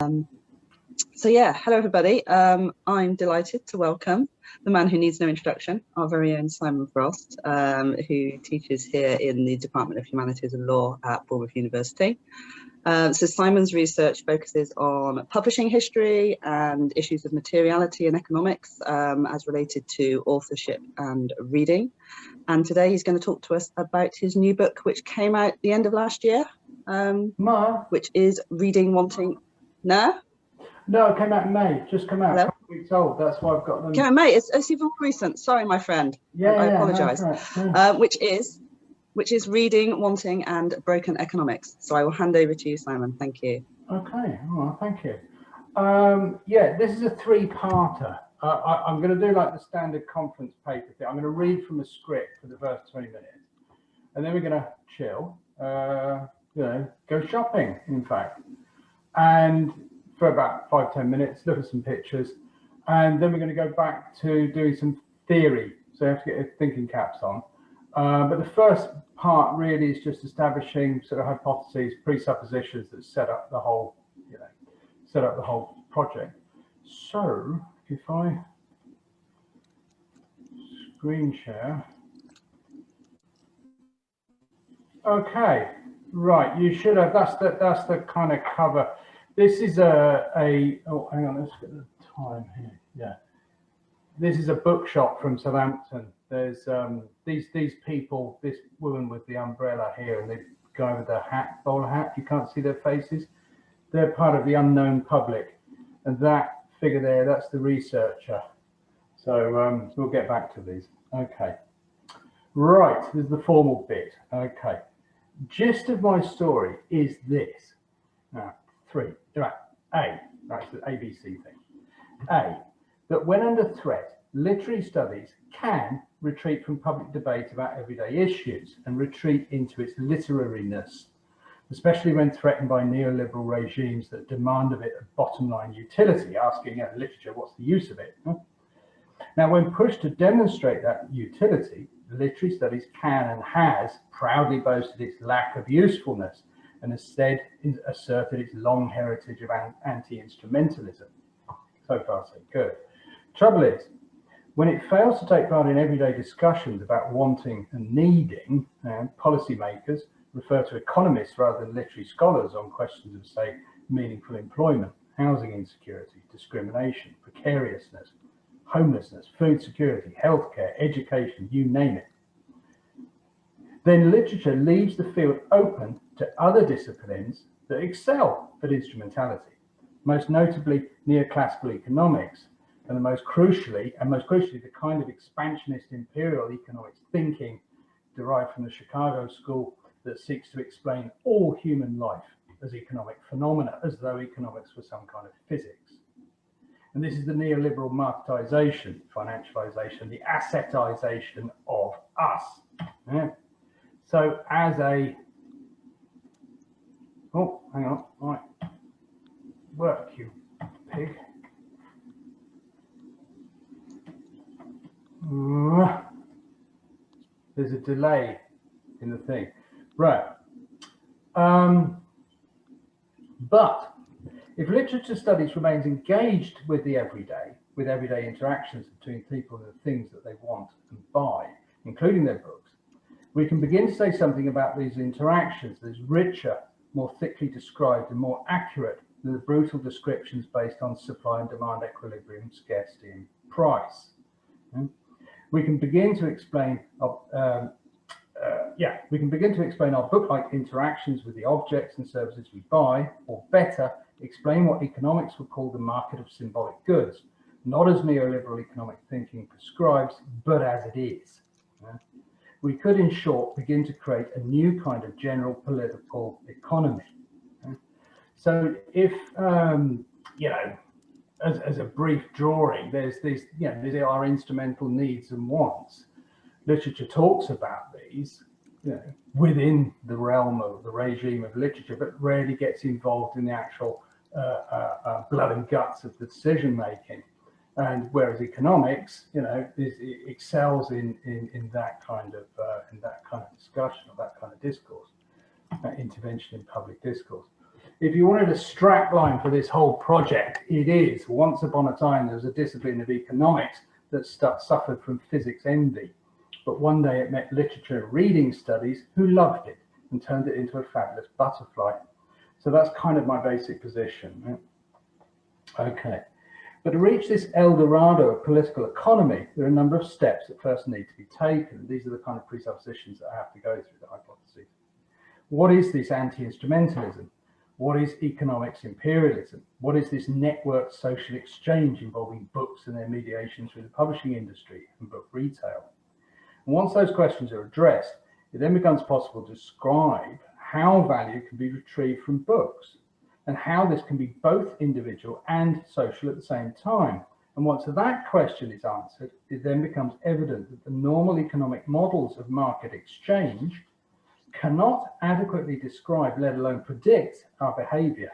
So yeah, hello everybody. I'm delighted to welcome the man who needs no introduction, our very own Simon Frost, who teaches here in the Department of Humanities and Law at Bournemouth University. So Simon's research focuses on publishing history and issues of materiality and economics as related to authorship and reading. And today he's going to talk to us about his new book, which came out the end of last year, which is Reading, Wanting... No, it came out in May. Just come out. A couple of weeks old. That's why I've got them. Yeah, May. It's even more recent. Sorry, my friend. I apologise. No, right. Which is Reading, Wanting, and Broken Economics. So I will hand over to you, Simon. Thank you. Okay. Oh, thank you. Yeah, this is a three-parter. I'm going to do like the standard conference paper thing. I'm going to read from a script for the first 20 minutes, and then we're going to chill. Go shopping, in fact, and for about 5-10 minutes, look at some pictures, and then we're going to go back to doing some theory. So you have to get your thinking caps on. But the first part really is just establishing sort of hypotheses, presuppositions that set up the whole, project. So if I screen share, okay, right, you should have. That's the kind of cover. This is oh, hang on, let's get the time here. Yeah, this is a bookshop from Southampton. There's these people, this woman with the umbrella here, and the guy with the bowler hat. You can't see their faces. They're part of the unknown public, and that figure there, that's the researcher. So we'll get back to these. Okay, right. This is the formal bit. Okay, gist of my story is this. That's the ABC thing. A, that when under threat, literary studies can retreat from public debate about everyday issues and retreat into its literariness, especially when threatened by neoliberal regimes that demand of it a bottom line utility, asking literature, what's the use of it? Now, when pushed to demonstrate that utility, literary studies can and has proudly boasted its lack of usefulness, and instead asserted its long heritage of anti-instrumentalism. So far, so good. Trouble is, when it fails to take part in everyday discussions about wanting and needing, policymakers refer to economists rather than literary scholars on questions of, say, meaningful employment, housing insecurity, discrimination, precariousness, homelessness, food security, healthcare, education, you name it. Then literature leaves the field open to other disciplines that excel at instrumentality, most notably neoclassical economics, and most crucially, the kind of expansionist imperial economics thinking derived from the Chicago School that seeks to explain all human life as economic phenomena, as though economics were some kind of physics. And this is the neoliberal marketization, financialization, the assetization of us. Yeah. So as a, oh, hang on, right, work, you pig. There's a delay in the thing, right? But if literature studies remains engaged with the everyday, with everyday interactions between people and the things that they want and buy, including their books, we can begin to say something about these interactions that is richer, more thickly described and more accurate than the brutal descriptions based on supply and demand equilibrium, scarcity and price. We can begin to explain our book-like interactions with the objects and services we buy, or better, explain what economics would call the market of symbolic goods, not as neoliberal economic thinking prescribes, but as it is. We could, in short, begin to create a new kind of general political economy. So if, as a brief drawing, there's these, these are our instrumental needs and wants. Literature talks about these, within the realm of the regime of literature, but rarely gets involved in the actual blood and guts of the decision making. And whereas economics, it excels in that kind of discussion or that kind of discourse, intervention in public discourse. if you wanted a strap line for this whole project, it is, once upon a time, there was a discipline of economics that suffered from physics envy. But one day it met literature and reading studies who loved it and turned it into a fabulous butterfly. So that's kind of my basic position. Right? Okay. But to reach this El Dorado of political economy, there are a number of steps that first need to be taken. These are the kind of presuppositions that I have to go through, the hypotheses. What is this anti-instrumentalism? What is economics imperialism? What is this networked social exchange involving books and their mediation through the publishing industry and book retail? And once those questions are addressed, it then becomes possible to describe how value can be retrieved from books and how this can be both individual and social at the same time. And once that question is answered, it then becomes evident that the normal economic models of market exchange cannot adequately describe, let alone predict, our behavior,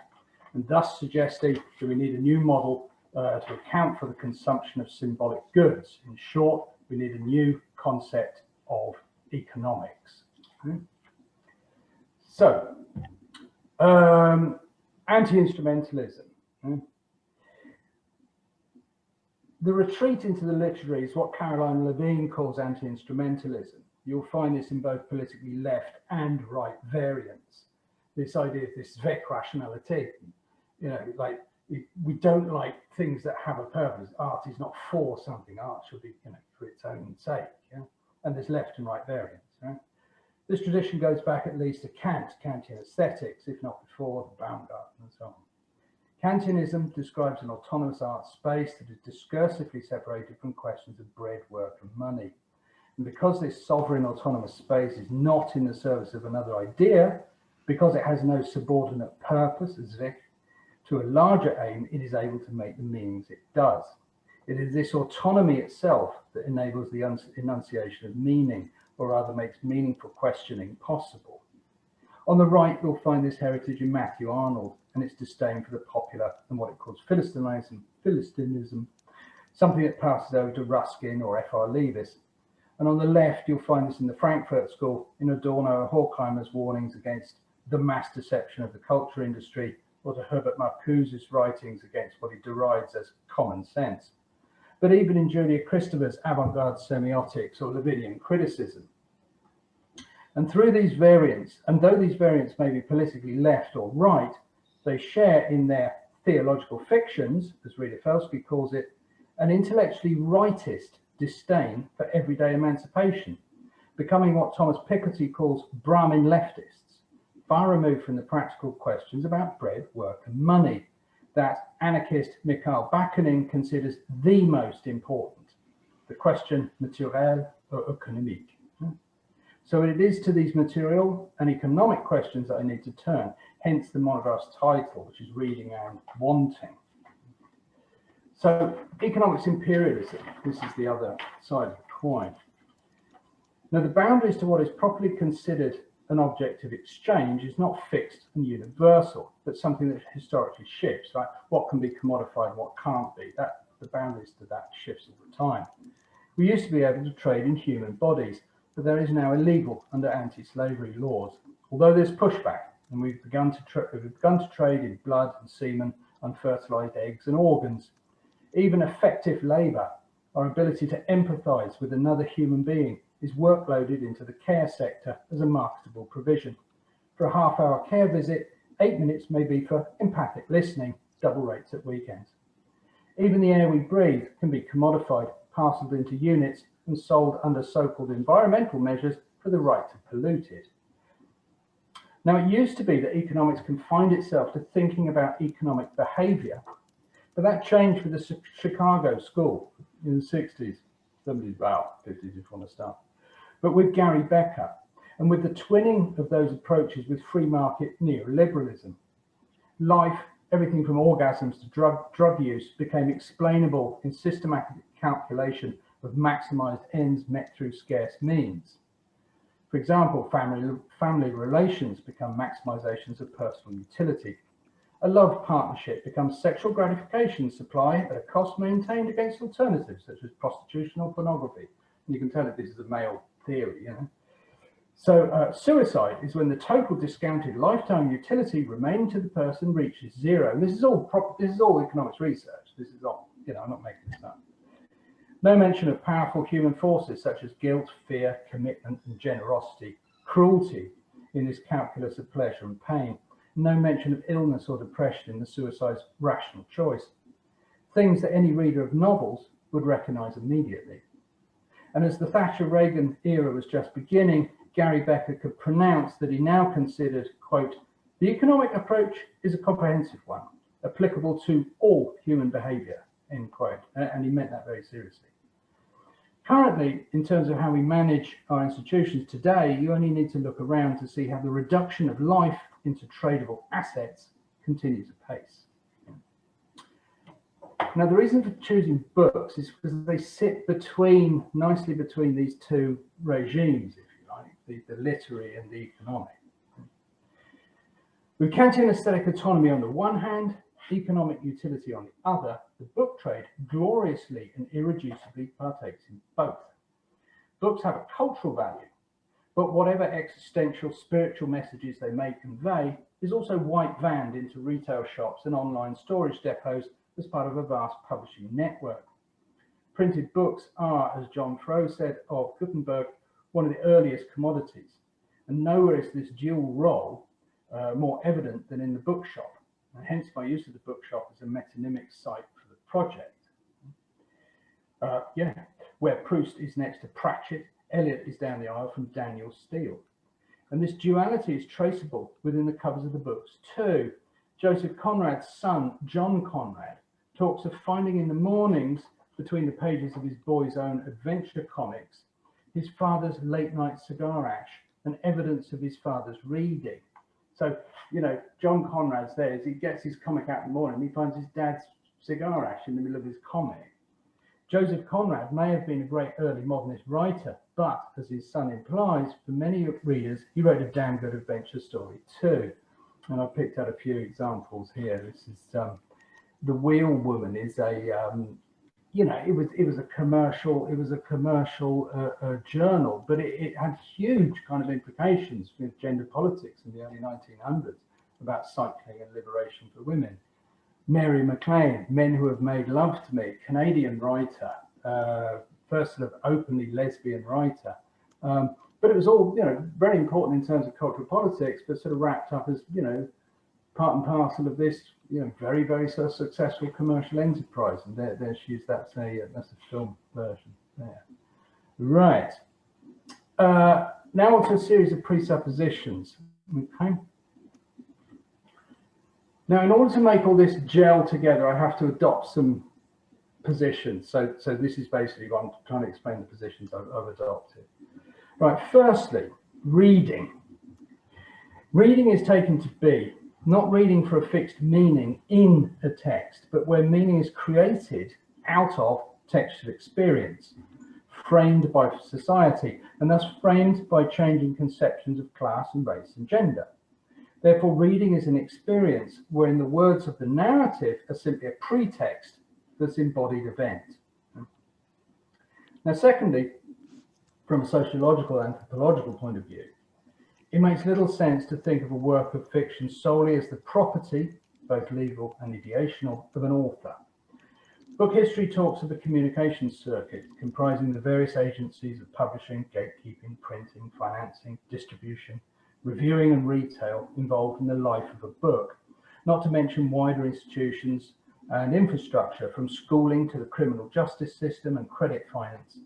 and thus suggesting that we need a new model to account for the consumption of symbolic goods. In short, we need a new concept of economics. So, anti-instrumentalism. The retreat into the literary is what Caroline Levine calls anti-instrumentalism. You'll find this in both politically left and right variants. This idea of this Zweckrationalität, you know, like we don't like things that have a purpose. Art is not for something. Art should be, you know, for its own sake. Yeah? And there's left and right variants. Right? This tradition goes back at least to Kant, Kantian aesthetics, if not before, the Baumgarten and so on. Kantianism describes an autonomous art space that is discursively separated from questions of bread, work, and money. And because this sovereign autonomous space is not in the service of another idea, because it has no subordinate purpose, Zweck, to a larger aim, it is able to make the meanings it does. It is this autonomy itself that enables the enunciation of meaning, or rather makes meaningful questioning possible. On the right, you'll find this heritage in Matthew Arnold and its disdain for the popular and what it calls Philistinism, something that passes over to Ruskin or F.R. Leavis. And on the left, you'll find this in the Frankfurt School in Adorno and Horkheimer's warnings against the mass deception of the culture industry, or to Herbert Marcuse's writings against what he derides as common sense. But even in Julia Christopher's avant-garde semiotics or Levinian criticism. And through these variants, and though these variants may be politically left or right, they share in their theological fictions, as Rita Felsky calls it, an intellectually rightist disdain for everyday emancipation, becoming what Thomas Piketty calls Brahmin leftists, far removed from the practical questions about bread, work, and money that anarchist Mikhail Bakunin considers the most important, the question naturelle or économique. So it is to these material and economic questions that I need to turn, hence the monograph's title, which is Reading and Wanting. So economics imperialism, this is the other side of the coin. Now the boundaries to what is properly considered an object of exchange is not fixed and universal, but something that historically shifts, right? What can be commodified, what can't be, the boundaries to that shifts all the time. We used to be able to trade in human bodies, but there is now illegal under anti-slavery laws. Although there's pushback, and we've begun to trade in blood and semen, unfertilized eggs and organs. Even effective labor, our ability to empathize with another human being, is workloaded into the care sector as a marketable provision. For a half-hour care visit, 8 minutes may be for empathic listening, double rates at weekends. Even the air we breathe can be commodified, parceled into units, and sold under so-called environmental measures for the right to pollute it. Now, it used to be that economics confined itself to thinking about economic behavior, but that changed with the Chicago School in the 60s, 70s, well, 50s if you want to start, but with Gary Becker, and with the twinning of those approaches with free market neoliberalism. Life, everything from orgasms to drug use, became explainable in systematic calculation of maximized ends met through scarce means. For example, family relations become maximizations of personal utility. A love partnership becomes sexual gratification supply at a cost maintained against alternatives such as prostitution or pornography. And you can tell that this is a male theory, you know. So suicide is when the total discounted lifetime utility remaining to the person reaches zero. And this is all economics research. This is not, I'm not making this up. No mention of powerful human forces such as guilt, fear, commitment, and generosity, cruelty in this calculus of pleasure and pain. No mention of illness or depression in the suicide's rational choice. Things that any reader of novels would recognise immediately. And as the Thatcher-Reagan era was just beginning, Gary Becker could pronounce that he now considered, quote, the economic approach is a comprehensive one, applicable to all human behaviour, end quote. And he meant that very seriously. Currently, in terms of how we manage our institutions today, you only need to look around to see how the reduction of life into tradable assets continues apace. Now, the reason for choosing books is because they sit nicely between these two regimes, if you like, the literary and the economic. With Kantian aesthetic autonomy on the one hand, economic utility on the other, the book trade gloriously and irreducibly partakes in both. Books have a cultural value, but whatever existential, spiritual messages they may convey is also white-vanned into retail shops and online storage depots as part of a vast publishing network. Printed books are, as John Froh said of Gutenberg, one of the earliest commodities, and nowhere is this dual role more evident than in the bookshop, and hence my use of the bookshop as a metonymic site for the project. Where Proust is next to Pratchett, Eliot is down the aisle from Daniel Steele. And this duality is traceable within the covers of the books too. Joseph Conrad's son, John Conrad, talks of finding in the mornings between the pages of his boy's own adventure comics, his father's late night cigar ash and evidence of his father's reading. So, John Conrad's there, as he gets his comic out in the morning, he finds his dad's cigar ash in the middle of his comic. Joseph Conrad may have been a great early modernist writer, but as his son implies, for many readers, he wrote a damn good adventure story too. And I picked out a few examples here. This is The Wheel Woman is a it was a commercial journal, but it had huge kind of implications with gender politics in the early 1900s about cycling and liberation for women. Mary MacLean, Men Who Have Made Love to Me, Canadian writer, first sort of openly lesbian writer. But it was all, very important in terms of cultural politics, but sort of wrapped up as, part and parcel of this, very, very sort of successful commercial enterprise. And there she is. That's a film version there. Right. Now on to a series of presuppositions. Okay. Now, in order to make all this gel together, I have to adopt some positions. So this is basically what I'm trying to explain the positions I've adopted. Right, firstly, reading. Reading is taken to be not reading for a fixed meaning in a text, but where meaning is created out of textual experience, framed by society, and thus framed by changing conceptions of class and race and gender. Therefore, reading is an experience wherein the words of the narrative are simply a pretext for this embodied event. Now, secondly, from a sociological and anthropological point of view, it makes little sense to think of a work of fiction solely as the property, both legal and ideational, of an author. Book history talks of a communications circuit comprising the various agencies of publishing, gatekeeping, printing, financing, distribution, reviewing and retail involved in the life of a book, not to mention wider institutions and infrastructure from schooling to the criminal justice system and credit finance,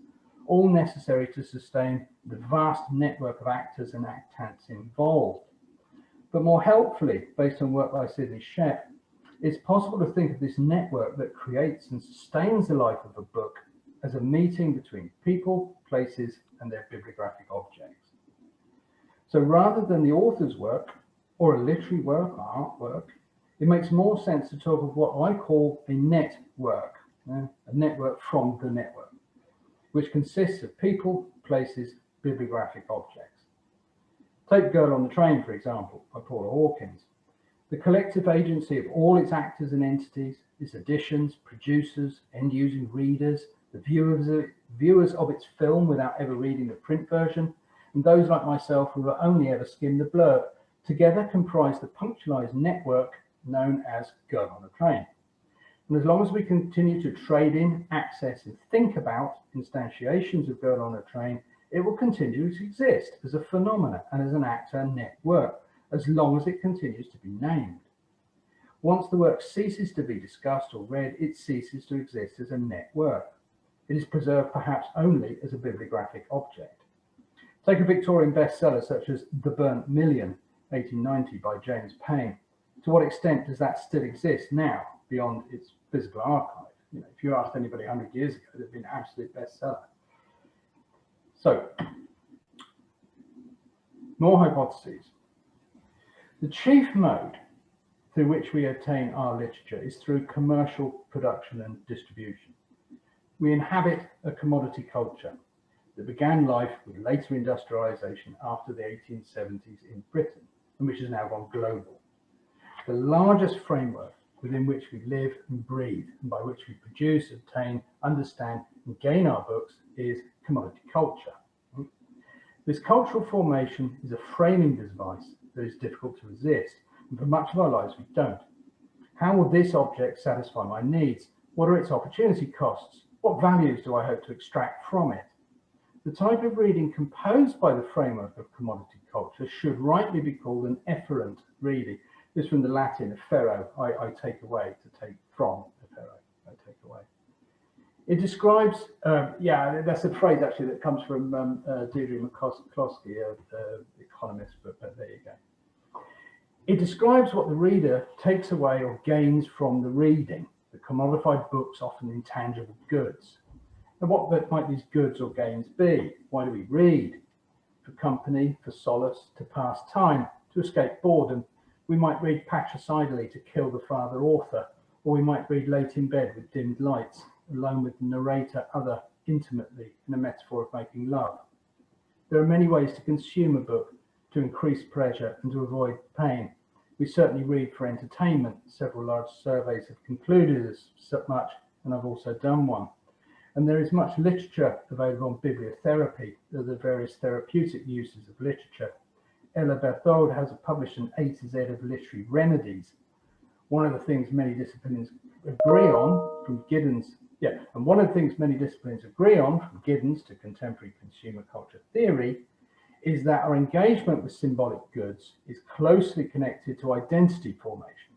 all necessary to sustain the vast network of actors and actants involved. But more helpfully, based on work by Sidney Shepp, it's possible to think of this network that creates and sustains the life of a book as a meeting between people, places, and their bibliographic objects. So rather than the author's work, or a literary work, or artwork, it makes more sense to talk of what I call a network, a network from the network, which consists of people, places, bibliographic objects. Take Girl on the Train, for example, by Paula Hawkins. The collective agency of all its actors and entities, its editions, producers, end-using readers, the viewers of its film without ever reading the print version, and those like myself who have only ever skimmed the blurb, together comprise the punctualized network known as Girl on a Train. And as long as we continue to trade in, access, and think about instantiations of Girl on a Train, it will continue to exist as a phenomena and as an actor network, as long as it continues to be named. Once the work ceases to be discussed or read, it ceases to exist as a network. It is preserved perhaps only as a bibliographic object. Take a Victorian bestseller such as The Burnt Million, 1890 by James Payn. To what extent does that still exist now beyond its physical archive? You know, if you asked anybody 100 years ago, it would have been an absolute bestseller. So, more hypotheses. The chief mode through which we obtain our literature is through commercial production and distribution. We inhabit a commodity culture that began life with later industrialization after the 1870s in Britain, and which has now gone global. The largest framework within which we live and breathe, and by which we produce, obtain, understand, and gain our books is commodity culture. This cultural formation is a framing device that is difficult to resist, and for much of our lives we don't. How will this object satisfy my needs? What are its opportunity costs? What values do I hope to extract from it? The type of reading composed by the framework of commodity culture should rightly be called an efferent reading. This from the Latin ferro, I take away, to take from, ferro, I take away. It describes, that's a phrase actually that comes from Deirdre McCloskey, economist, but there you go. It describes what the reader takes away or gains from the reading. The commodified books, often intangible goods. And what might these goods or gains be? Why do we read? For company, for solace, to pass time, to escape boredom. We might read patricidally to kill the father author, or we might read late in bed with dimmed lights, alone with the narrator other intimately in a metaphor of making love. There are many ways to consume a book, to increase pleasure and to avoid pain. We certainly read for entertainment. Several large surveys have concluded as much, and I've also done one. And there is much literature available on bibliotherapy, the various therapeutic uses of literature. Ella Berthold has published an A to Z of literary remedies. One of the things many disciplines agree on, from Giddens, one of the things many disciplines agree on, from Giddens to contemporary consumer culture theory, is that our engagement with symbolic goods is closely connected to identity formation.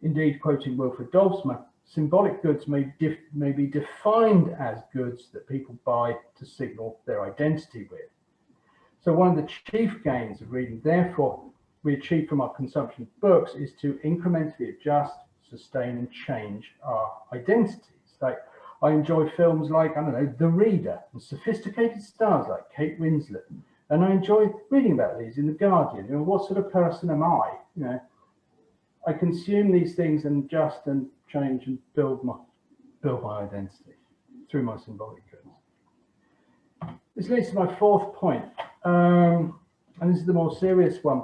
Indeed, quoting Wilfred Dobsma, symbolic goods may be defined as goods that people buy to signal their identity with. So one of the chief gains of reading, therefore, we achieve from our consumption of books is to incrementally adjust, sustain, and change our identities. Like, I enjoy films like, I don't know, The Reader, and sophisticated stars like Kate Winslet. And I enjoy reading about these in The Guardian. You know, what sort of person am I? You know, I consume these things and adjust and change and build my identity through my symbolic goods. This leads to my fourth point, and this is the more serious one.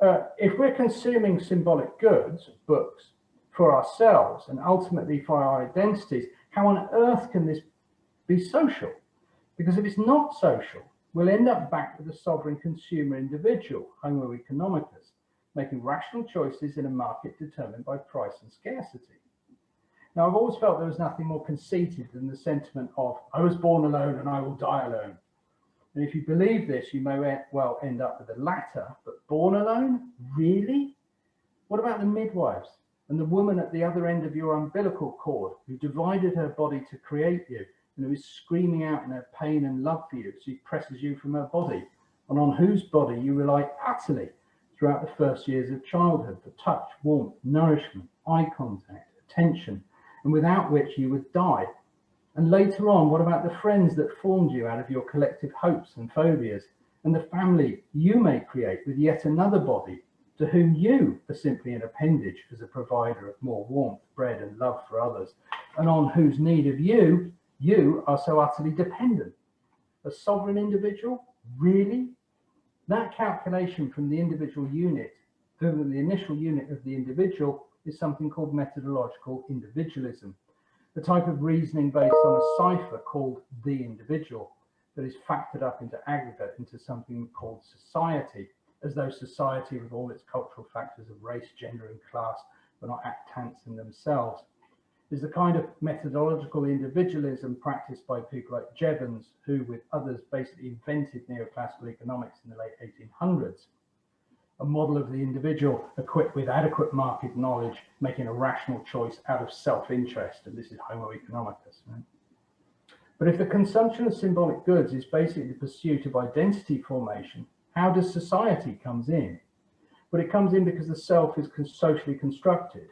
If we're consuming symbolic goods, books, for ourselves and ultimately for our identities, how on earth can this be social? Because if it's not social, we'll end up back with a sovereign consumer individual, Homo economicus, making rational choices in a market determined by price and scarcity. Now, I've always felt there was nothing more conceited than the sentiment of, I was born alone and I will die alone. And if you believe this, you may well end up with the latter, but born alone? Really? What about the midwives and the woman at the other end of your umbilical cord who divided her body to create you and who is screaming out in her pain and love for you as she presses you from her body, and on whose body you rely utterly throughout the first years of childhood for touch, warmth, nourishment, eye contact, attention, and without which you would die? And later on, what about the friends that formed you out of your collective hopes and phobias, and the family you may create with yet another body, to whom you are simply an appendage as a provider of more warmth, bread, and love for others, and on whose need of you are so utterly dependent? A sovereign individual? Really? That calculation from the individual unit, from the initial unit of the individual, is something called methodological individualism, the type of reasoning based on a cipher called the individual, that is factored up into aggregate into something called society, as though society with all its cultural factors of race, gender and class were not actants in themselves. Is the kind of methodological individualism practiced by people like Jevons, who with others basically invented neoclassical economics in the late 1800s. A model of the individual equipped with adequate market knowledge, making a rational choice out of self-interest, and this is Homo economicus. Right? But if the consumption of symbolic goods is basically the pursuit of identity formation, how does society comes in? Well, it comes in because the self is socially constructed.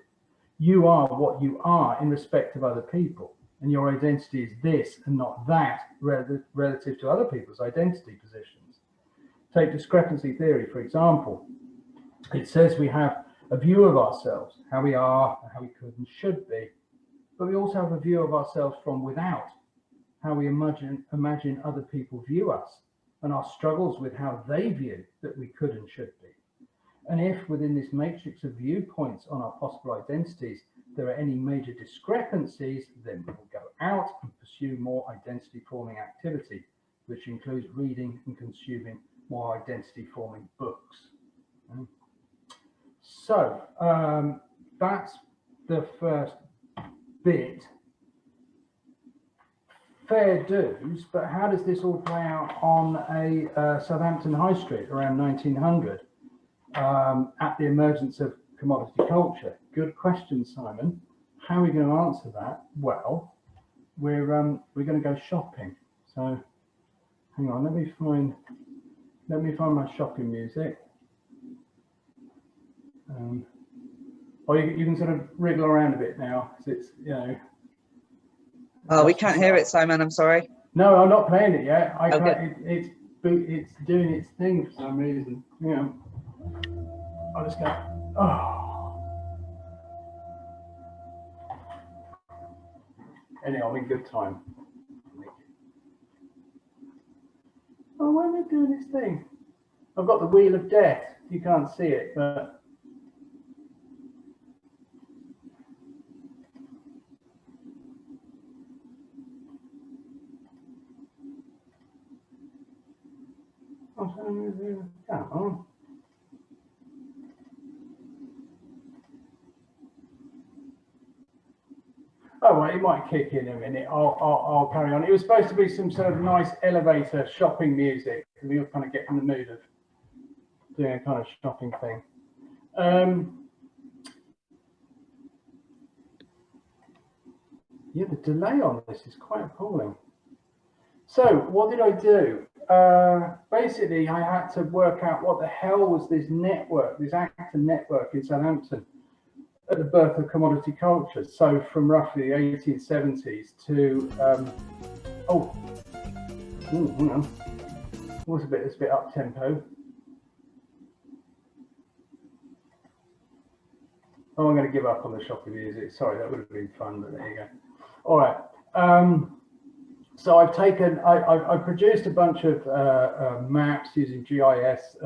You are what you are in respect of other people, and your identity is this and not that relative to other people's identity positions. Take discrepancy theory, for example. It says we have a view of ourselves, how we are, how we could and should be, but we also have a view of ourselves from without, how we imagine other people view us, and our struggles with how they view that we could and should be. And if within this matrix of viewpoints on our possible identities, there are any major discrepancies, then we will go out and pursue more identity forming activity, which includes reading and consuming more identity forming books. So that's the first bit. Fair dues, but how does this all play out on a Southampton High Street around 1900 at the emergence of commodity culture? Good question, Simon. How are we going to answer that? Well, we're going to go shopping. So hang on, let me find my shopping music. Or you can sort of wriggle around a bit now, because it's, you know. Oh, we can't hear it, Simon. I'm sorry. No, I'm not playing it yet. Okay. It's doing its thing for some reason. Yeah. I'll just go. Oh. Anyway, I'm in good time. Oh, why am I doing this thing? I've got the wheel of death. You can't see it, but. Oh. Oh, well, it might kick in a minute. I'll carry on. It was supposed to be some sort of nice elevator shopping music. We all kind of get in the mood of doing a kind of shopping thing. Yeah, the delay on this is quite appalling. So what did I do? Basically, I had to work out what the hell was this network, this actor network in Southampton at the birth of commodity culture. So from roughly the 1870s to, hang on, it's a bit up tempo. Oh, I'm going to give up on the shopping music. Sorry, that would have been fun, but there you go. All right. So I've taken, I produced a bunch of maps using GIS,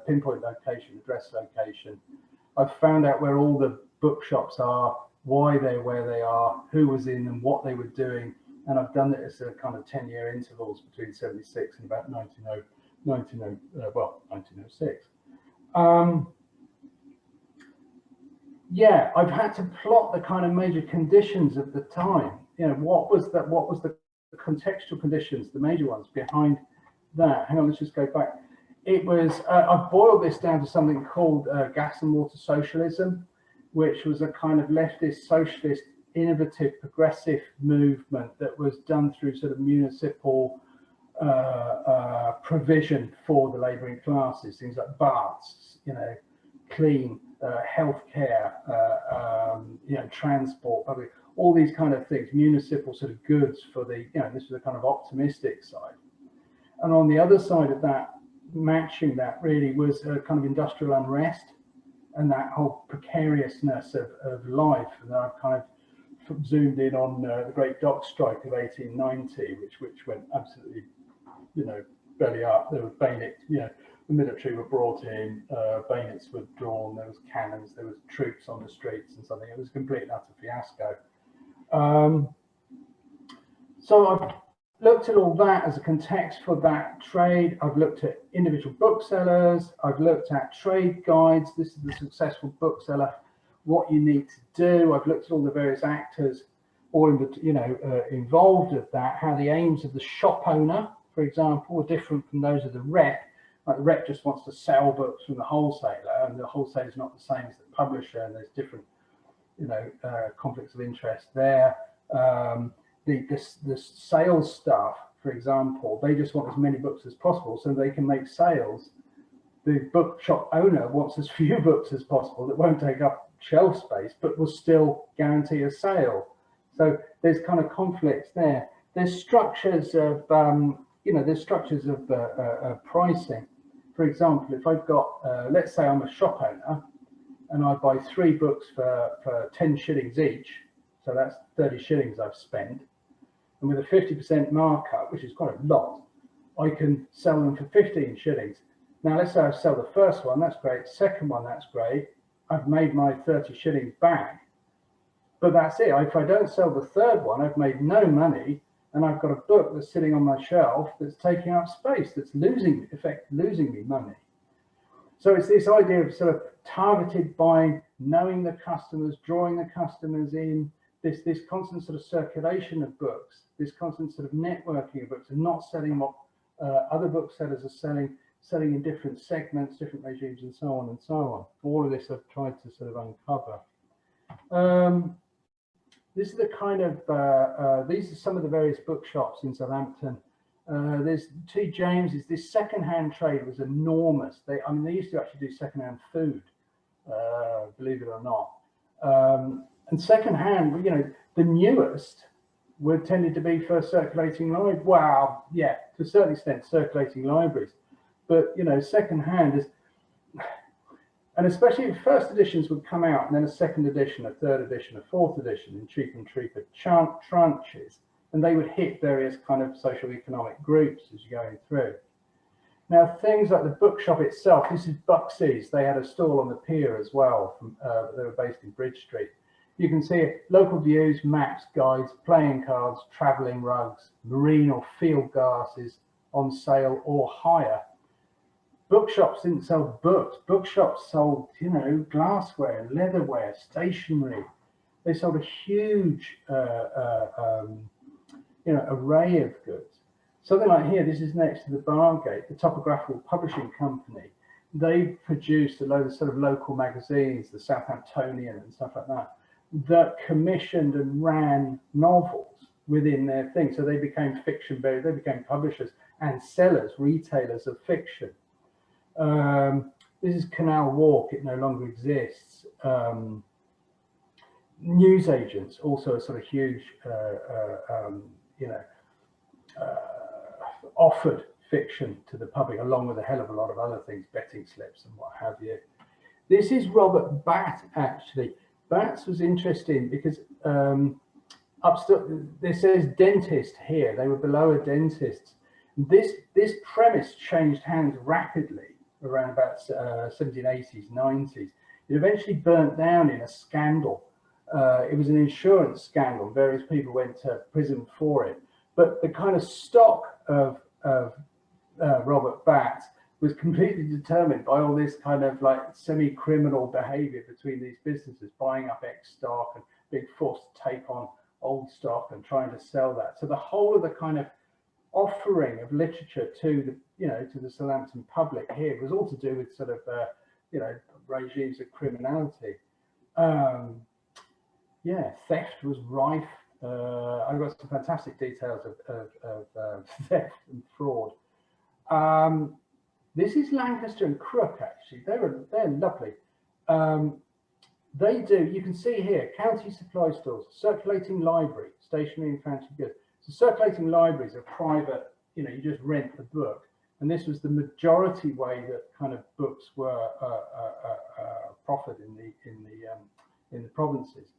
pinpoint location, address location. I've found out where all the bookshops are, why they're where they are, who was in them, what they were doing. And I've done it as a kind of 10-year intervals between 76 and about 1906. Yeah, I've had to plot the kind of major conditions of the time. You know, what was the contextual conditions, the major ones behind that. Hang on, let's just go back. It was, I've boiled this down to something called gas and water socialism, which was a kind of leftist, socialist, innovative, progressive movement that was done through sort of municipal provision for the labouring classes, things like baths, you know, clean, healthcare, you know, transport, public, all these kind of things, municipal sort of goods for the, you know, this was a kind of optimistic side. And on the other side of that, matching that really was a kind of industrial unrest and that whole precariousness of life. And I've kind of zoomed in on the Great Dock Strike of 1890, which went absolutely, you know, belly up. There was bayonet, you know, the military were brought in, bayonets were drawn, there was cannons, there was troops on the streets and something. It was a complete and utter fiasco. So looked at all that as a context for that trade. I've looked at individual booksellers. I've looked at trade guides. This is the successful bookseller, what you need to do. I've looked at all the various actors, all in the, involved with that, how the aims of the shop owner, for example, are different from those of the rep. Like the rep just wants to sell books from the wholesaler, and the wholesaler is not the same as the publisher, and there's different, conflicts of interest there. The sales staff, for example, they just want as many books as possible so they can make sales. The bookshop owner wants as few books as possible that won't take up shelf space, but will still guarantee a sale. So there's kind of conflicts there. There's structures of, pricing. For example, if I've got, let's say I'm a shop owner and I buy 3 books for 10 shillings each, so that's 30 shillings I've spent. And with a 50% markup, which is quite a lot, I can sell them for 15 shillings. Now, let's say I sell the first one, that's great. Second one, that's great. I've made my 30 shillings back. But that's it. If I don't sell the third one, I've made no money, and I've got a book that's sitting on my shelf that's taking up space, that's losing me money. So it's this idea of sort of targeted buying, knowing the customers, drawing the customers in, this constant sort of circulation of books, this constant sort of networking of books, and not selling what other booksellers are selling in different segments, different regimes, and so on and so on. All of this I've tried to sort of uncover. This is the kind of, these are some of the various bookshops in Southampton. There's T. James's. This second-hand trade was enormous. They used to actually do second-hand food, believe it or not. And second-hand, the newest were tended to be for circulating libraries. Well, yeah, to a certain extent, circulating libraries. But, second-hand is, and especially if first editions would come out and then a second edition, a third edition, a fourth edition in cheaper and cheaper tranches, and they would hit various kind of social economic groups as you're going through. Now, things like the bookshop itself, this is Buxey's. They had a stall on the pier as well. They were based in Bridge Street. You can see it, local views, maps, guides, playing cards, travelling rugs, marine or field glasses on sale or hire. Bookshops didn't sell books. Bookshops sold, glassware, leatherware, stationery. They sold a huge, array of goods. Something like here, this is next to the Bargate, the Topographical Publishing Company. They produced a load of sort of local magazines, the Southamptonian and stuff like that commissioned and ran novels within their thing. So they became they became publishers and sellers, retailers of fiction. This is Canal Walk, it no longer exists. Newsagents, also a sort of huge, offered fiction to the public, along with a hell of a lot of other things, betting slips and what have you. This is Robert Batt, actually. Batt's was interesting because this says dentist here. They were below a dentist. This premise changed hands rapidly around about 1780s, 90s. It eventually burnt down in a scandal. It was an insurance scandal. Various people went to prison for it. But the kind of stock of Robert Batt was completely determined by all this kind of like semi-criminal behavior between these businesses, buying up ex-stock and being forced to take on old stock and trying to sell that. So the whole of the kind of offering of literature to the Southampton public here was all to do with sort of, regimes of criminality. Theft was rife. I've got some fantastic details of theft and fraud. This is Lancaster and Crook, actually. They're lovely. You can see here, county supply stores, circulating library, stationery and fancy goods. So circulating libraries are private, you just rent the book. And this was the majority way that kind of books were proffered in the provinces.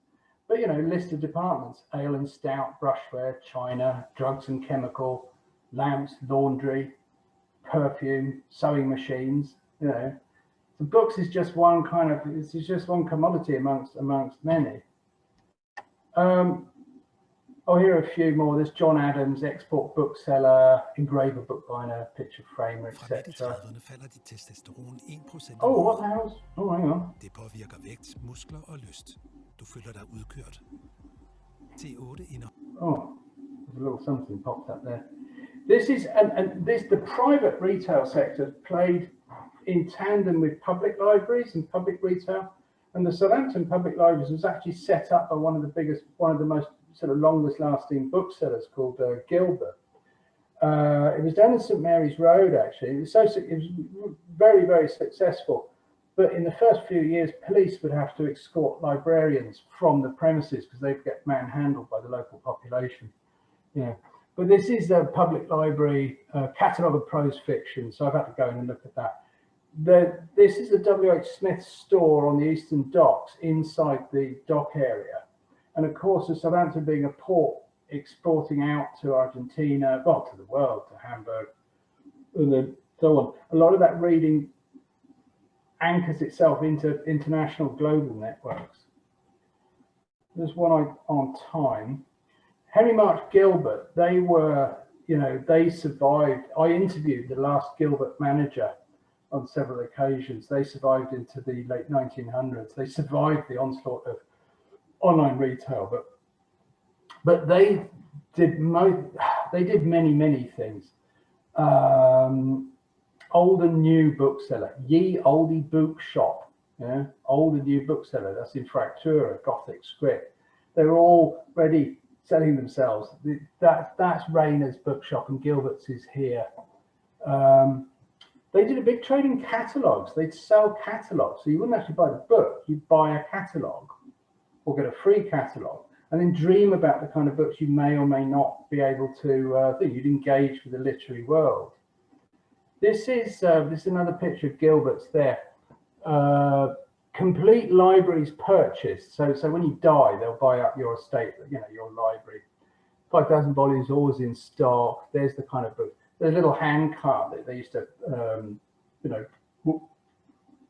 But, list of departments: ale and stout, brushware, china, drugs and chemical, lamps, laundry, perfume, sewing machines. The books is just one it's just one commodity amongst many. Oh, here are a few more. There's John Adams, export bookseller, engraver, bookbinder, picture framer, etc. Oh, what the hell's... Oh, hang on. Det påvirker vægt, muskler og lyst. Du føler dig udkørt. T8 Oh, there's a little something popped up there. This is, and this, the private retail sector played in tandem with public libraries and public retail. And the Southampton Public Libraries was actually set up by one of the most sort of longest lasting booksellers called Gilbert. It was down in St Mary's Road, actually. It was very, very successful. But in the first few years, police would have to escort librarians from the premises because they'd get manhandled by the local population. Yeah. But this is a public library catalogue of prose fiction, so I've had to go in and look at that. This is a W.H. Smith store on the Eastern Docks inside the dock area. And of course, with Southampton being a port exporting out to Argentina, well, to the world, to Hamburg, and then so on, a lot of that reading anchors itself into international global networks. There's one on time. Henry March Gilbert, they were, you know, they survived. I interviewed the last Gilbert manager on several occasions. They survived into the late 1900s. They survived the onslaught of online retail, but they did many things. Old and new bookseller, ye oldie book shop, yeah, old and new bookseller. That's in Fractura, Gothic script. They're already selling themselves. That's Rayner's bookshop, and Gilbert's is here. They did a big trade in catalogues. They'd sell catalogues. So you wouldn't actually buy the book, you'd buy a catalogue or get a free catalogue and then dream about the kind of books you may or may not be able to think. You'd engage with the literary world. This is another picture of Gilbert's there. Complete libraries purchased. So when you die, they'll buy up your estate, you know, your library. 5,000 volumes always in stock. There's the kind of book. There's a little hand cart that they used to, you know,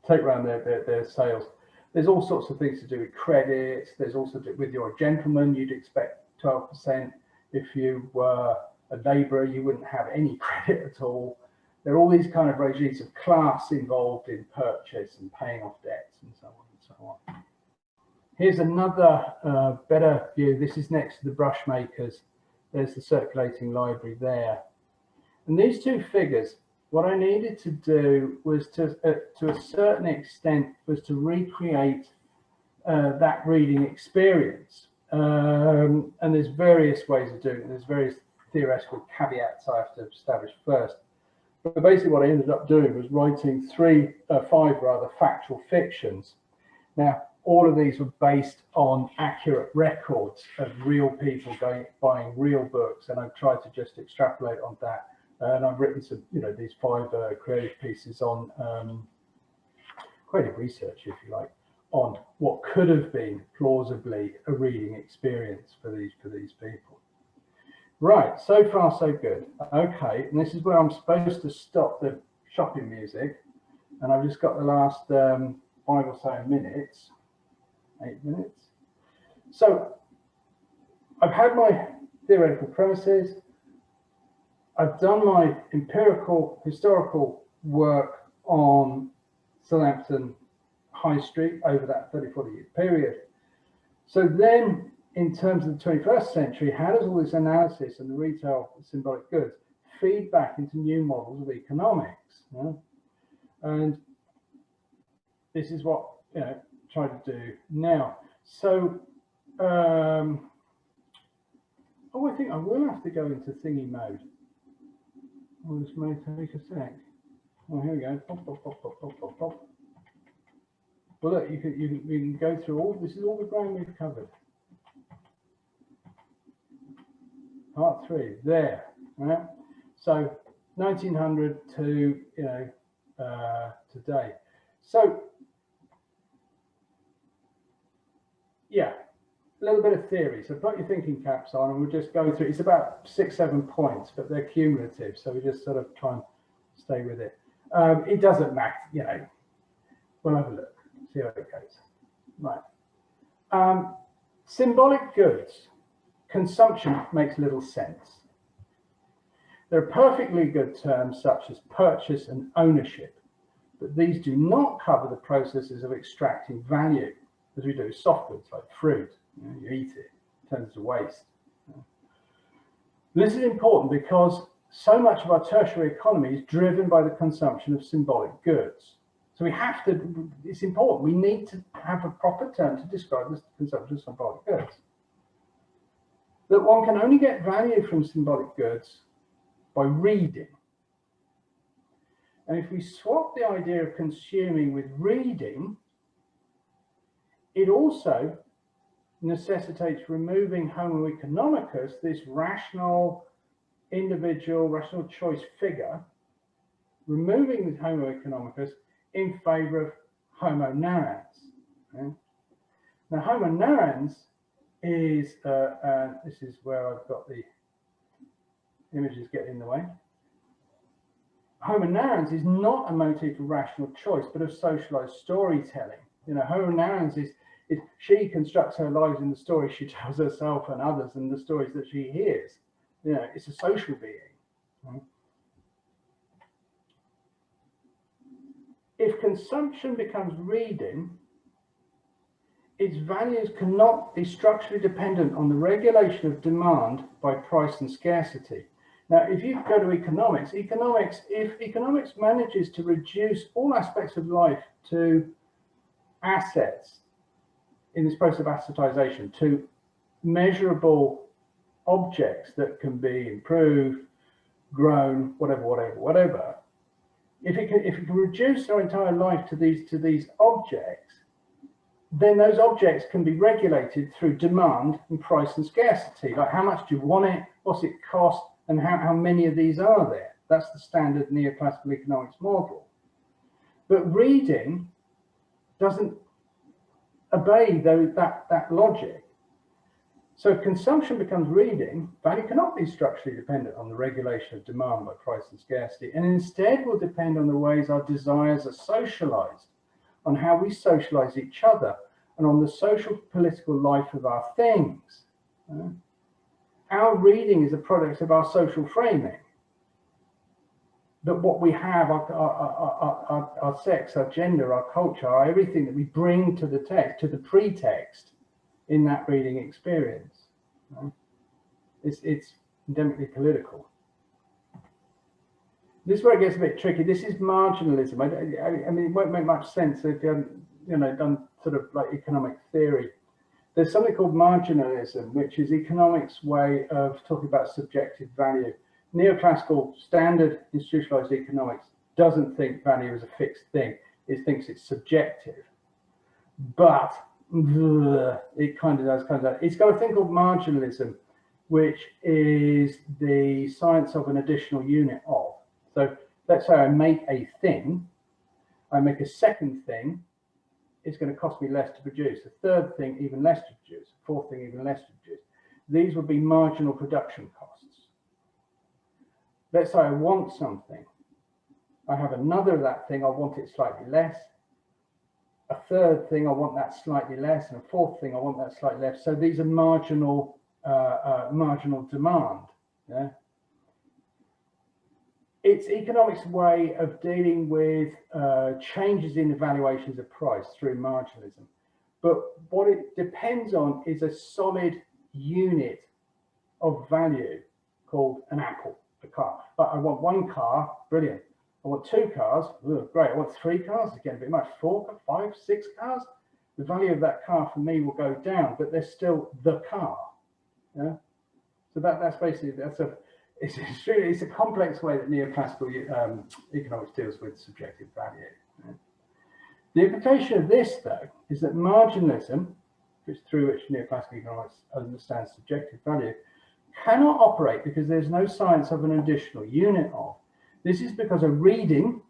take around their sales. There's all sorts of things to do with credits. There's also with your gentleman, you'd expect 12%. If you were a labourer, you wouldn't have any credit at all. There are all these kind of regimes of class involved in purchase and paying off debts and so on and so on. Here's another better view. This is next to the brush makers. There's the circulating library there. And these two figures, what I needed to do was to a certain extent, was to recreate that reading experience. And there's various ways of doing it. There's various theoretical caveats I have to establish first. But basically what I ended up doing was writing five factual fictions. Now, all of these were based on accurate records of real people buying real books. And I've tried to just extrapolate on that. And I've written some, you know, these five creative pieces on creative research, if you like, on what could have been plausibly a reading experience for these people. Right, so far so good. Okay, and this is where I'm supposed to stop the shopping music, and I've just got the last 5 or so minutes, 8 minutes. So I've had my theoretical premises. I've done my empirical, historical work on Southampton High Street over that 30-40 year period. So then, in terms of the 21st century, how does all this analysis and the retail symbolic goods feed back into new models of economics? Yeah? And this is what, you know, I try to do now. So, oh, I think I will have to go into thingy mode. Oh, this may take a sec. Oh, here we go. Pop, pop, pop, pop, pop, pop, pop. Well, look, you can go through all. This is all the ground we've covered. Part 3 there. Right. So 1900 to, you know, today. So yeah. A little bit of theory. So put your thinking caps on and we'll just go through. It's about 6-7 points, but they're cumulative. So we just sort of try and stay with it. It doesn't matter, you know. We'll have a look, see how it goes. Right. Symbolic goods consumption makes little sense. There are perfectly good terms such as purchase and ownership, but these do not cover the processes of extracting value, as we do with soft goods like fruit. You eat it, it turns to waste. This is important because so much of our tertiary economy is driven by the consumption of symbolic goods. So we have to, it's important, we need to have a proper term to describe the consumption of symbolic goods. That one can only get value from symbolic goods by reading. And if we swap the idea of consuming with reading, it also necessitates removing homo economicus, this rational individual, rational choice figure, removing the homo economicus in favor of homo narrans. Okay? Now, homo narrans is, this is where I've got the images get in the way. Homo narrans is not a motif of rational choice, but of socialized storytelling. You know, homo narrans is she constructs her lives in the stories she tells herself and others and the stories that she hears. You know, it's a social being. Right? If consumption becomes reading, its values cannot be structurally dependent on the regulation of demand by price and scarcity. Now, if you go to economics, if economics manages to reduce all aspects of life to assets in this process of assetization, to measurable objects that can be improved, grown, whatever, if it can reduce our entire life to these objects, then those objects can be regulated through demand and price and scarcity. Like, how much do you want it? What's it cost? And how many of these are there? That's the standard neoclassical economics model. But reading doesn't obey that logic. So if consumption becomes reading, value cannot be structurally dependent on the regulation of demand by price and scarcity, and instead will depend on the ways our desires are socialized, on how we socialize each other, and on the social political life of our things. Our reading is a product of our social framing. That what we have, our sex, our gender, our culture, everything that we bring to the text, to the pretext in that reading experience. It's endemically political. This is where it gets a bit tricky. This is marginalism. I mean, it won't make much sense if you haven't, done sort of like economic theory. There's something called marginalism, which is economics' way of talking about subjective value. Neoclassical standard institutionalized economics doesn't think value is a fixed thing. It thinks it's subjective. But it kind of does. It's got a thing called marginalism, which is the science of an additional unit of. So let's say I make a thing, I make a second thing, it's going to cost me less to produce. A third thing, even less to produce. A fourth thing, even less to produce. These would be marginal production costs. Let's say I want something. I have another of that thing, I want it slightly less. A third thing, I want that slightly less. And a fourth thing, I want that slightly less. So these are marginal demand. Yeah? It's economics' way of dealing with changes in evaluations of price through marginalism. But what it depends on is a solid unit of value called an apple, a car. But I want one car, brilliant. I want two cars, great. I want three cars, it's getting a bit much. 4, 5, 6 cars. The value of that car for me will go down, but there's still the car. Yeah. So that's basically it's a complex way that neoclassical economics deals with subjective value. Yeah. The implication of this, though, is that marginalism, through which neoclassical economics understands subjective value, cannot operate because there's no science of an additional unit of. This is because a reading,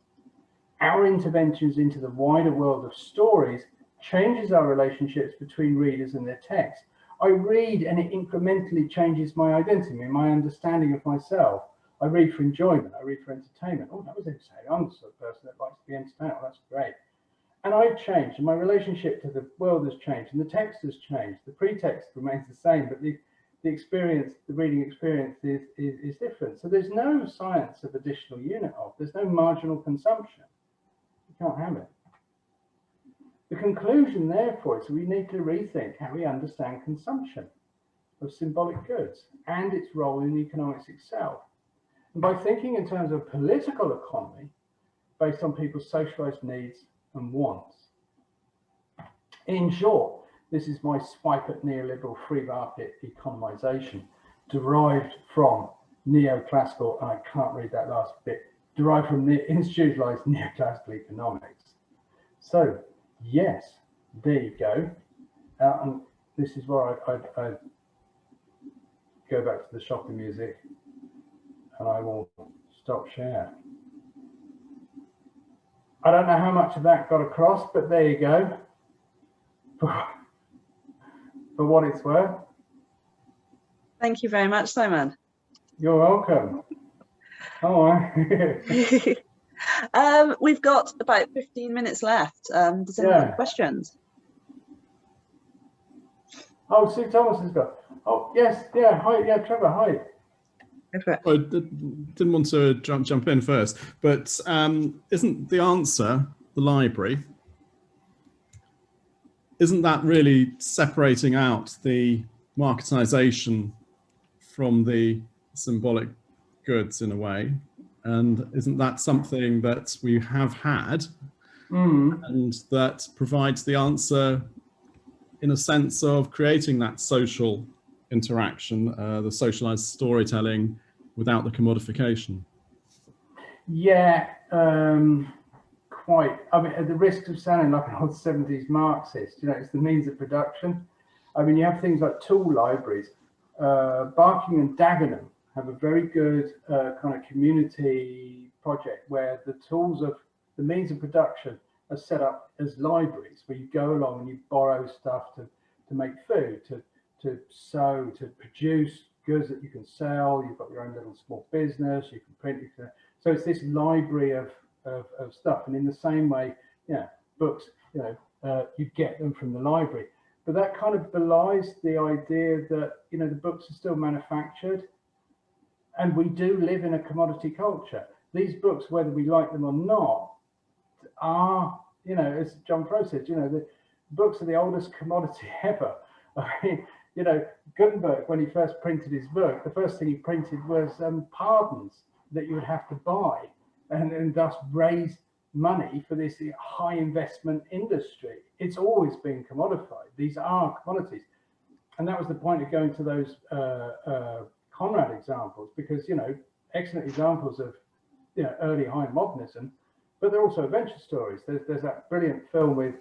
our interventions into the wider world of stories, changes our relationships between readers and their text. I read and it incrementally changes my identity, my understanding of myself. I read for enjoyment, I read for entertainment. Oh, that was interesting. I'm the sort of person that likes to be entertained. Oh, that's great. And I've changed, and my relationship to the world has changed, and the text has changed. The pretext remains the same, but the the experience, the reading experience is different. So there's no science of additional unit of, there's no marginal consumption. You can't have it. The conclusion, therefore, is we need to rethink how we understand consumption of symbolic goods and its role in economics itself. And by thinking in terms of political economy, based on people's socialized needs and wants. In short, this is my swipe at neoliberal free market economization, derived from neoclassical, and I can't read that last bit, derived from the institutionalized neoclassical economics. So, yes, there you go. And this is where I go back to the shopping music, and I will stop share. I don't know how much of that got across, but there you go. For what it's worth. Thank you very much, Simon. You're welcome. All right. We've got about 15 minutes left. Does anyone have questions? Oh, Sue Thomas has got. Oh, yes. Yeah. Hi. Yeah, Trevor. Hi. I didn't want to jump in first, but isn't the answer the library? Isn't that really separating out the marketization from the symbolic goods in a way? And isn't that something that we have had and that provides the answer in a sense of creating that social interaction, the socialized storytelling without the commodification? Yeah, quite. I mean, at the risk of sounding like an old 70s Marxist, you know, it's the means of production. I mean, you have things like tool libraries. Barking and Dagenham have a very good kind of community project where the tools of the means of production are set up as libraries, where you go along and you borrow stuff to make food, to sew, to produce goods that you can sell. You've got your own little small business, you can print, so it's this library of stuff. And in the same way, yeah, books, you know, you get them from the library. But that kind of belies the idea that, you know, the books are still manufactured, and we do live in a commodity culture. These books, whether we like them or not, are, you know, as John Crow said, you know, the books are the oldest commodity ever. I mean, you know, Gutenberg, when he first printed his book, the first thing he printed was pardons that you would have to buy, and thus raise money for this high investment industry. It's always been commodified. These are commodities. And that was the point of going to those Conrad examples, because, you know, excellent examples of, you know, early high modernism, but they're also adventure stories. There's that brilliant film with,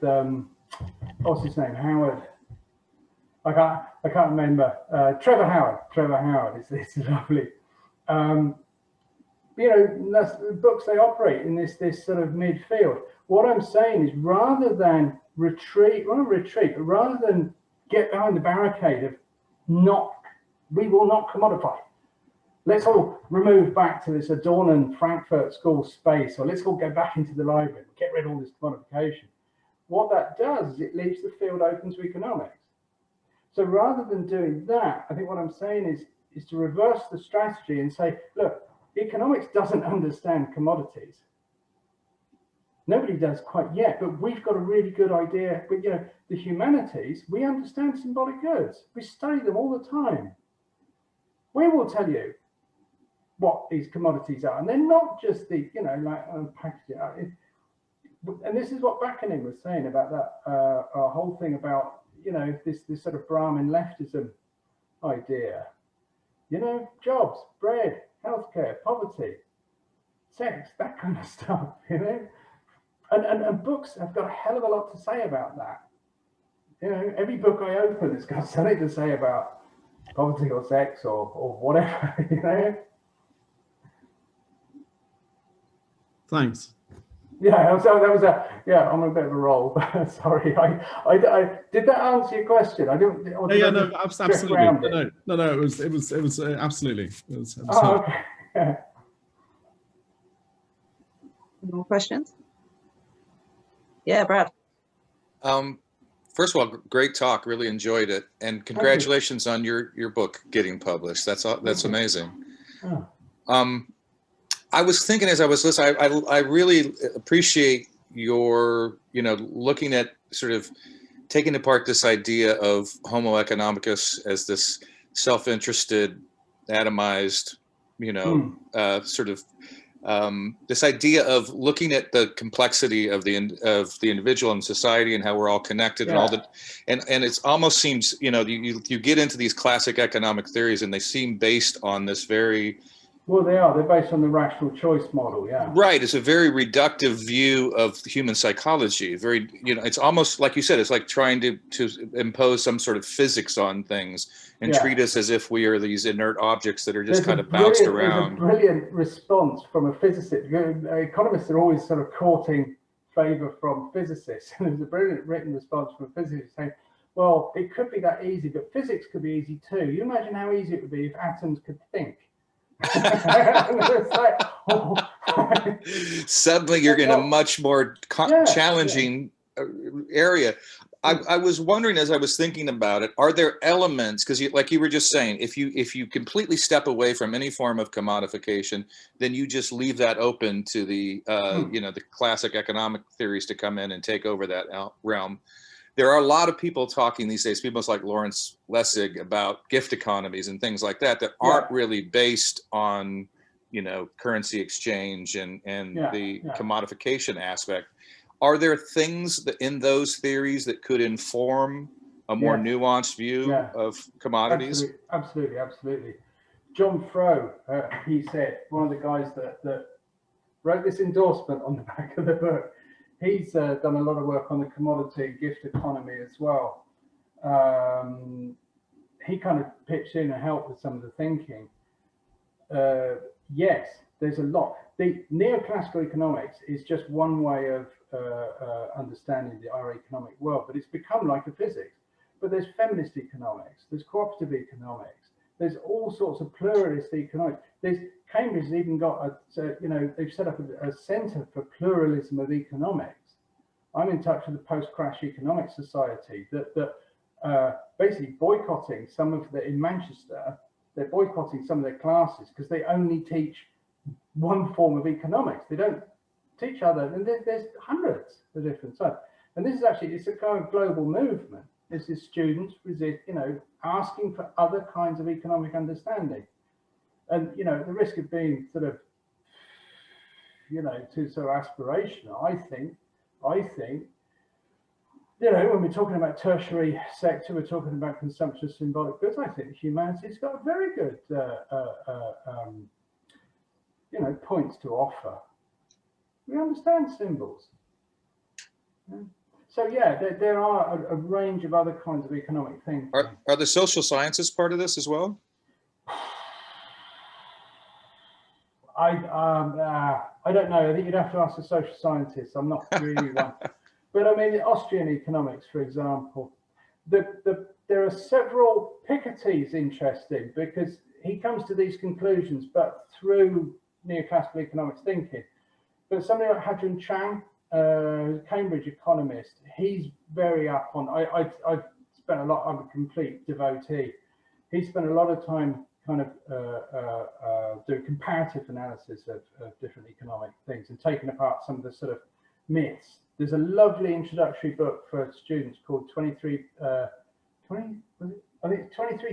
what's his name, Howard, I can't remember, Trevor Howard, it's lovely. You know, that's, the books, they operate in this sort of midfield. What I'm saying is, rather than retreat, but rather than get behind the barricade of we will not commodify. Let's all remove back to this Adorno Frankfurt School space, or let's all go back into the library, get rid of all this commodification. What that does is it leaves the field open to economics. So rather than doing that, I think what I'm saying is to reverse the strategy and say, look, economics doesn't understand commodities. Nobody does quite yet, but we've got a really good idea. But, you know, the humanities, we understand symbolic goods. We study them all the time. We will tell you what these commodities are, and they're not just the, you know, like packaging. And this is what Bakunin was saying about that whole thing about, you know, this sort of Brahmin leftism idea. You know, jobs, bread, healthcare, poverty, sex, that kind of stuff, you know. And books have got a hell of a lot to say about that. You know, every book I open has got something to say about poverty or sex or whatever, you know. Thanks. Yeah, so that was I'm a bit of a roll. Sorry, I did that answer your question? I didn't. Yeah, no, absolutely. No, it was absolutely. It was okay. Any more questions? Yeah, Brad. First of all, great talk. Really enjoyed it, and congratulations on your book getting published. That's amazing. Oh. I was thinking as I was listening, I really appreciate your, looking at sort of taking apart this idea of Homo economicus as this self-interested, atomized, sort of this idea of looking at the complexity of the individual and society and how we're all connected and all that, and it almost seems, you get into these classic economic theories and they seem based on this very, well, they're based on the rational choice model. Yeah, right. It's a very reductive view of human psychology. Very, it's almost like you said, it's like trying to impose some sort of physics on things and treat us as if we are these inert objects that are just kind of bounced around. There's a brilliant response from a physicist. Economists are always sort of courting favor from physicists. And there's a brilliant written response from a physicist saying, well, it could be that easy, but physics could be easy too. You imagine how easy it would be if atoms could think. It's like, oh. Suddenly you're in a much more challenging area. I was wondering, as I was thinking about it, are there elements, because like you were just saying, if you completely step away from any form of commodification, then you just leave that open to the the classic economic theories to come in and take over that realm. There are a lot of people talking these days, people like Lawrence Lessig, about gift economies and things like that aren't really based on, currency exchange and the commodification aspect. Are there things in those theories that could inform a more nuanced view of commodities? Absolutely. John Froh, he said, one of the guys that wrote this endorsement on the back of the book, he's done a lot of work on the commodity gift economy as well. He kind of pitched in and helped with some of the thinking. Yes, there's a lot. The neoclassical economics is just one way of understanding our economic world, but it's become like a physics. But there's feminist economics, there's cooperative economics, there's all sorts of pluralist economics. Cambridge has even got they've set up a centre for pluralism of economics. I'm in touch with the Post-Crash Economic Society that basically boycotting in Manchester, they're boycotting some of their classes because they only teach one form of economics. They don't teach other, and there's hundreds of different types. And this is actually, it's a kind of global movement. This is students asking for other kinds of economic understanding. And, at the risk of being sort of, too so aspirational, I think, when we're talking about tertiary sector, we're talking about consumption of symbolic goods, I think humanity's got a very good, points to offer. We understand symbols. So there are a range of other kinds of economic things. Are the social sciences part of this as well? I don't know. I think you'd have to ask the social scientists. I'm not really one. But I mean, the Austrian economics, for example, there are several. Piketty's interesting because he comes to these conclusions, but through neoclassical economics thinking. But somebody like Hadron Chang, Cambridge economist, he's very up on. I've spent a lot. I'm a complete devotee. He spent a lot of time kind of doing comparative analysis of different economic things and taking apart some of the sort of myths. There's a lovely introductory book for students called 23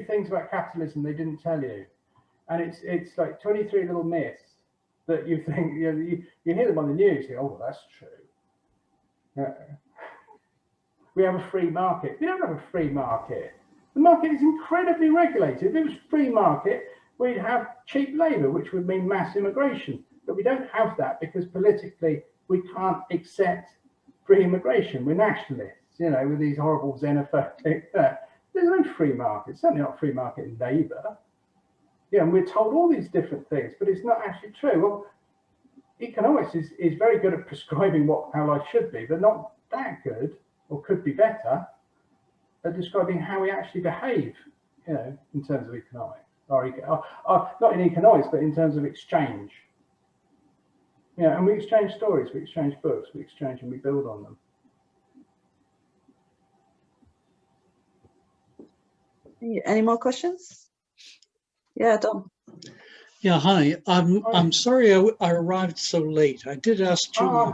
Things About Capitalism They Didn't Tell You, and it's like 23 little myths that you think you hear them on the news. You go, oh, well, that's true. We have a free market. We don't have a free market. The market is incredibly regulated. If it was free market, we'd have cheap labour, which would mean mass immigration. But we don't have that because politically we can't accept free immigration. We're nationalists, with these horrible xenophobic. There's no free market. Certainly not free market in labour. And we're told all these different things, but it's not actually true. Well, economics is very good at prescribing how life should be, but not that good, or could be better, at describing how we actually behave, in terms of economics, or not in economics, but in terms of exchange. And we exchange stories, we exchange books, we exchange and we build on them. Any more questions? Yeah, Dom. Yeah, hi. I'm sorry I arrived so late. I did ask Julie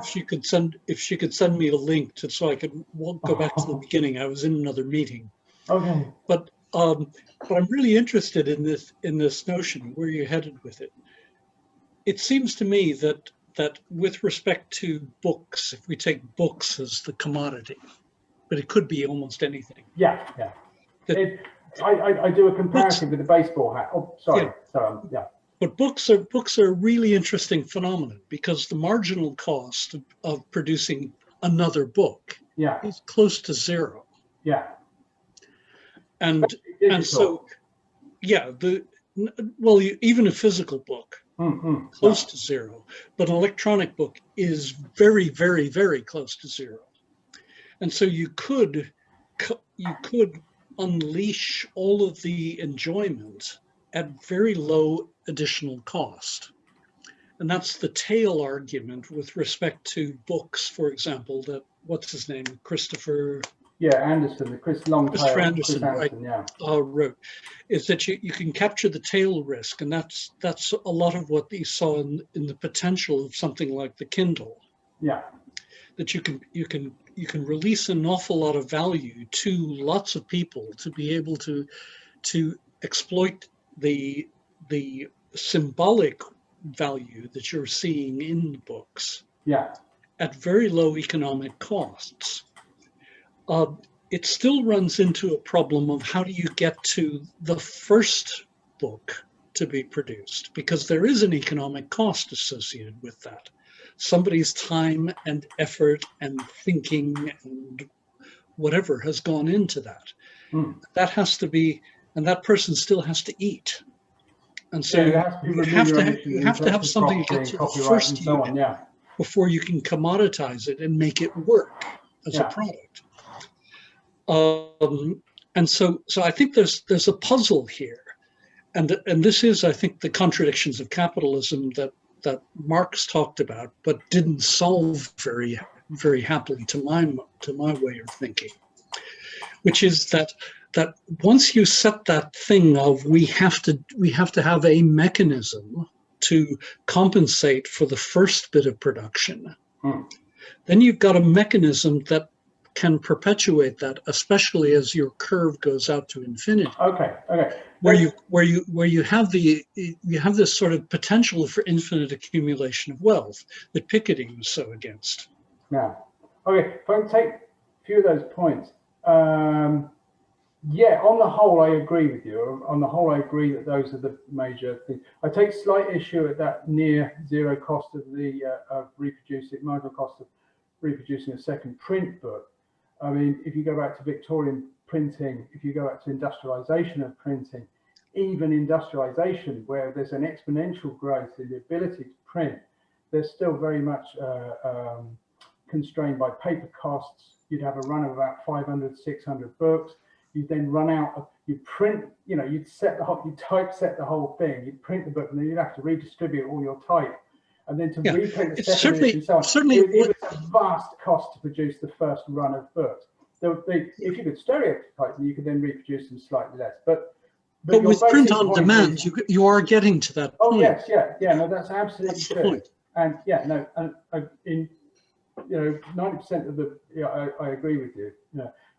if she could send me a link so I could go back to the beginning. I was in another meeting. Okay. But I'm really interested in this notion, where you're headed with it. It seems to me that with respect to books, if we take books as the commodity, but it could be almost anything. Yeah, yeah. I do a comparison with the baseball hat. Oh, sorry. Yeah. Yeah. But books are a really interesting phenomenon, because the marginal cost of producing another book is close to zero. Yeah. And so, yeah, even a physical book, close to zero, but an electronic book is very, very, very close to zero. And so you could unleash all of the enjoyment at very low additional cost. And that's the tail argument with respect to books, for example, that, what's his name, Christopher? Yeah, Anderson, the Christopher Anderson, right, yeah. wrote, is that you can capture the tail risk. And that's a lot of what he saw in the potential of something like the Kindle. Yeah. That you can release an awful lot of value to lots of people to be able to exploit the symbolic value that you're seeing in the books, at very low economic costs. It still runs into a problem of how do you get to the first book to be produced, because there is an economic cost associated with that. Somebody's time and effort and thinking and whatever has gone into that. That has to be, and that person still has to eat. And so you have to have something to get to the first unit before you can commoditize it and make it work as a product. And so I think there's a puzzle here, and this is, I think, the contradictions of capitalism that Marx talked about, but didn't solve very, very happily to my way of thinking, which is that once you set that thing of we have to have a mechanism to compensate for the first bit of production, then you've got a mechanism that can perpetuate that, especially as your curve goes out to infinity. Okay. Where you have this sort of potential for infinite accumulation of wealth that Piketty was so against. Yeah. Okay. If I can take a few of those points. Yeah, on the whole, I agree with you. On the whole, I agree that those are the major things. I take slight issue at that near zero cost of marginal cost of reproducing a second print book. I mean, if you go back to Victorian printing, if you go back to industrialization of printing, even industrialization, where there's an exponential growth in the ability to print, they're still very much constrained by paper costs. You'd have a run of about 500, 600 books. You'd then run out, you'd print, you'd typeset the whole thing, you'd print the book, and then you'd have to redistribute all your type. And then to reprint the second edition and so on. It was a vast cost to produce the first run of books. If you could stereotype them, you could then reproduce them slightly less. But with print on demand, you are getting to that point. Oh yes, no, that's absolutely true. And in 90% of the, I agree with you.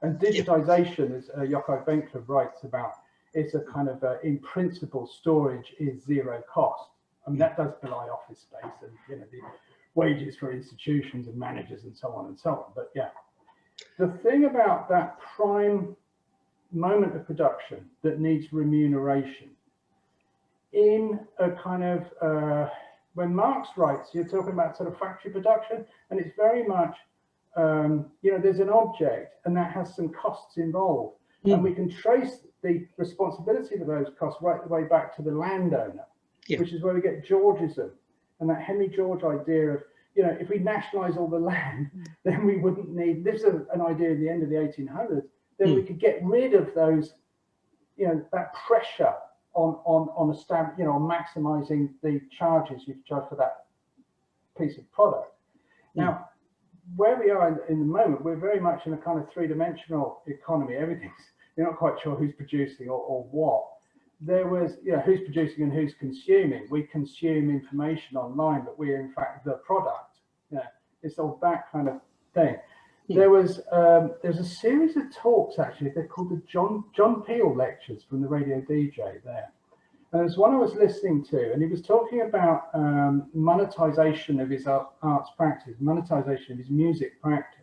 And digitization, as Jocko Benkler writes about, it's a kind of in principle, storage is zero cost. I mean, that does belie office space and the wages for institutions and managers and so on and so on. But yeah, the thing about that prime moment of production that needs remuneration in a kind of when Marx writes, you're talking about sort of factory production, and it's very much there's an object and that has some costs involved, and we can trace the responsibility for those costs right the way back to the landowner. Which is where we get Georgism and that Henry George idea of, if we nationalize all the land, then we wouldn't need, this is an idea at the end of the 1800s, then we could get rid of those, that pressure on maximizing the charges you charge for that piece of product. Now, where we are in the moment, we're very much in a kind of three-dimensional economy. Everything's you're not quite sure who's producing or what. There was, who's producing and who's consuming. We consume information online, but we're in fact the product. It's all that kind of thing. There's a series of talks, actually. They're called the John Peel lectures from the radio DJ there. And there's one I was listening to, and he was talking about monetization of his arts practice, monetization of his music practice.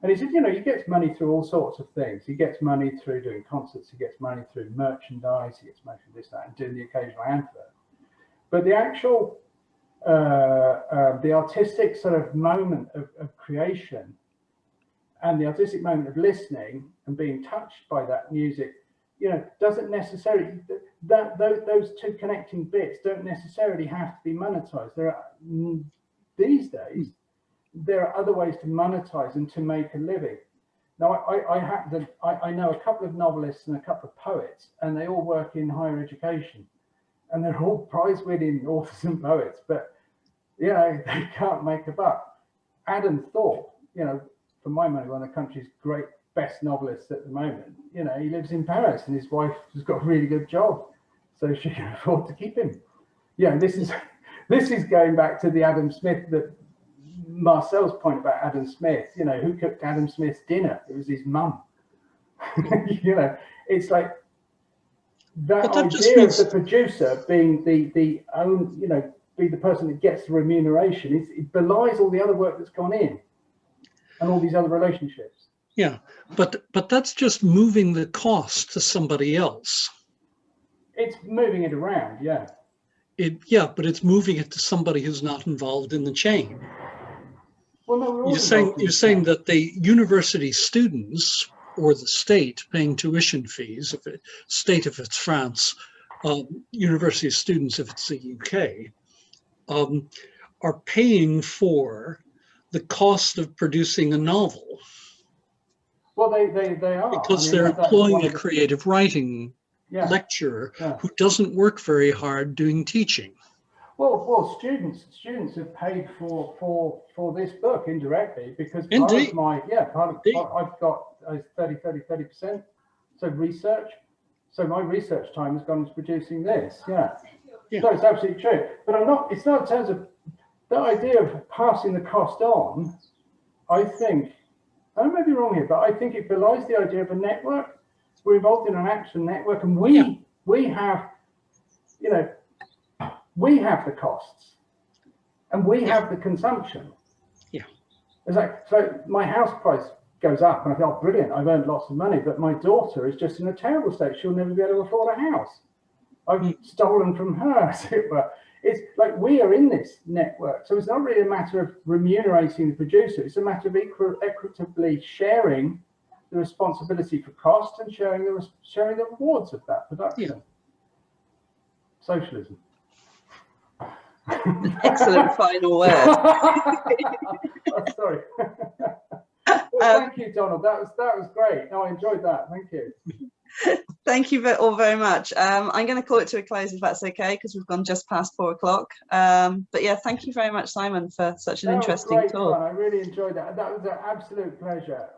And he said, he gets money through all sorts of things. He gets money through doing concerts, he gets money through merchandise, he gets money through this, that, and doing the occasional advert. But the actual, the artistic sort of moment of creation and the artistic moment of listening and being touched by that music, doesn't necessarily, those two connecting bits don't necessarily have to be monetized. These days, there are other ways to monetize and to make a living. Now, I know a couple of novelists and a couple of poets, and they all work in higher education, and they're all prize-winning authors and poets, but they can't make a buck. Adam Thorpe, for my money, one of the country's best novelists at the moment. He lives in Paris, and his wife has got a really good job, so she can afford to keep him. This is going back to the Adam Smith, that Marcel's point about Adam Smith. Who cooked Adam Smith's dinner? It was his mum. It's like that idea of the producer being the own, be the person that gets the remuneration. It belies all the other work that's gone in and all these other relationships. Yeah, but that's just moving the cost to somebody else. It's moving it around, yeah. But it's moving it to somebody who's not involved in the chain. Well, no, you're saying that the university students or the state paying tuition fees, state if it's France, university students if it's the UK, are paying for the cost of producing a novel. Well, they are. Because they're employing a creative writing lecturer who doesn't work very hard doing teaching. Well, students have paid for this book indirectly, because part Indeed. of my I've got 30%. So research. So my research time has gone into producing this. Yeah. So it's absolutely true. But it's not in terms of the idea of passing the cost on. I think, I may be wrong here, but I think it belies the idea of a network. We're involved in an action network, and we have, we have the costs, and we have the consumption. Yeah. It's like, so my house price goes up, and I think, oh, brilliant, I've earned lots of money, but my daughter is just in a terrible state. She'll never be able to afford a house. I've stolen from her, as it were. It's like we are in this network. So it's not really a matter of remunerating the producer. It's a matter of equitably sharing the responsibility for cost and sharing the rewards of that production. Yeah. Socialism. Excellent final word. Oh, sorry. Well, thank you, Donald. That was great. No, I enjoyed that. Thank you. Thank you all very much. I'm going to call it to a close if that's okay, because we've gone just past 4 o'clock. But yeah, thank you very much, Simon, for such an interesting talk. I really enjoyed that. That was an absolute pleasure.